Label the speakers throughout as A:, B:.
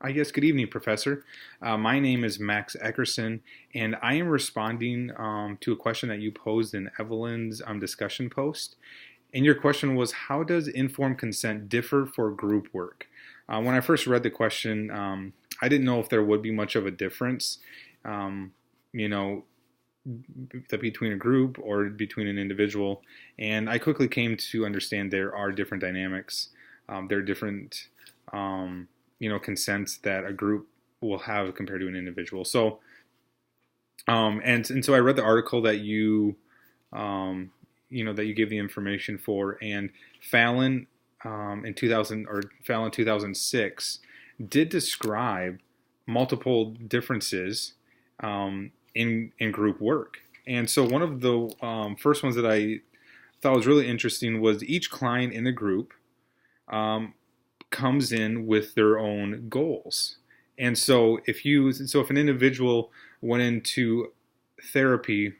A: I guess good evening, Professor. My name is Max Eckerson, and I am responding to a question that you posed in Evelyn's discussion post. And your question was, how does informed consent differ for group work? When I first read the question, I didn't know if there would be much of a difference, um, you know, between a group or between an individual. And I quickly came to understand there are different dynamics. There are different consents that a group will have compared to an individual. So, and so I read the article that that you gave the information for, and Fallon in 2000 or Fallon 2006 did describe multiple differences in group work. And so one of the first ones that I thought was really interesting was each client in the group um, comes in with their own goals. And so if an individual went into therapy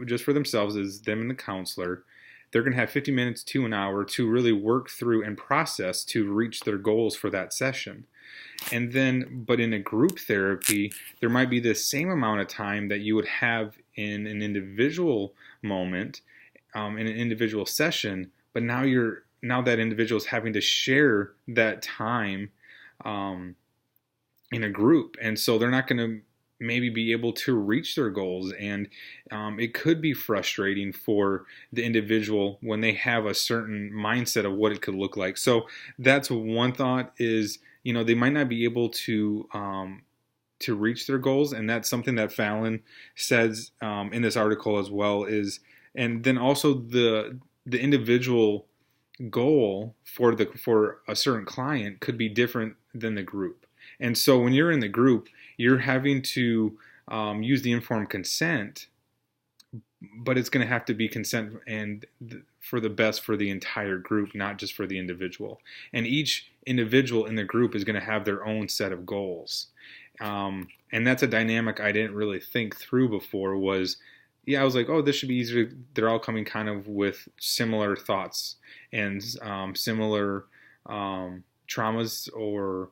A: just for themselves as them and the counselor, they're going to have 50 minutes to an hour to really work through and process to reach their goals for that session. And then, but in a group therapy, there might be the same amount of time that you would have in an individual moment, in an individual session, but now that individual is having to share that time um, in a group, and so they're not going to maybe be able to reach their goals, and it could be frustrating for the individual when they have a certain mindset of what it could look like. So that's one thought is, they might not be able to reach their goals, and that's something that Fallon says in this article as well. And then also the individual goal for a certain client could be different than the group. And so when you're in the group, you're having to use the informed consent, but it's going to have to be consent for the best for the entire group, not just for the individual. And each individual in the group is going to have their own set of goals. And that's a dynamic I didn't really think through before. I was like, oh, this should be easier. They're all coming kind of with similar thoughts and similar traumas, or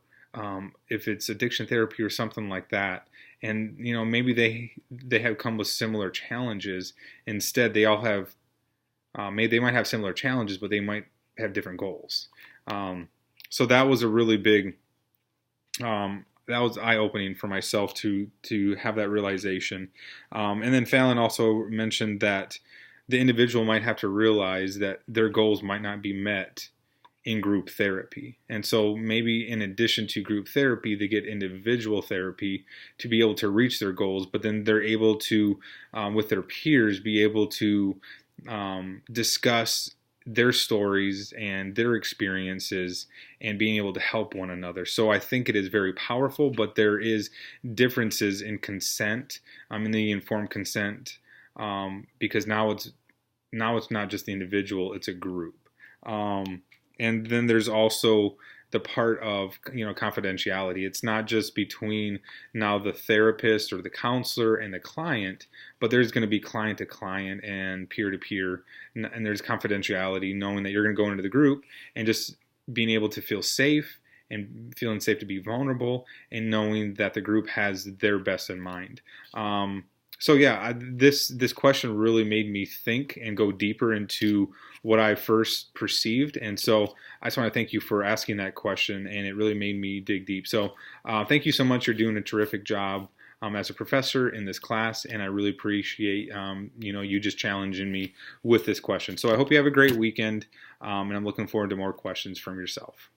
A: if it's addiction therapy or something like that. And maybe they have come with similar challenges. Instead, they all have maybe they might have similar challenges, but they might have different goals. So that was a really big that was eye-opening for myself to have that realization. And then Fallon also mentioned that the individual might have to realize that their goals might not be met in group therapy. And so maybe in addition to group therapy, they get individual therapy to be able to reach their goals, but then they're able to, with their peers, be able to discuss their stories and their experiences and being able to help one another. So I think it is very powerful, but there is differences in consent, in the informed consent, because now it's not just the individual, it's a group. And then there's also the part of confidentiality. It's not just between now the therapist or the counselor and the client, but there's going to be client to client and peer to peer, and there's confidentiality, knowing that you're going to go into the group and just being able to feel safe and feeling safe to be vulnerable, and knowing that the group has their best in mind. So yeah, this question really made me think and go deeper into what I first perceived, and so I just want to thank you for asking that question, and it really made me dig deep. So thank you so much. You're doing a terrific job as a professor in this class, and I really appreciate you just challenging me with this question. So I hope you have a great weekend, and I'm looking forward to more questions from yourself.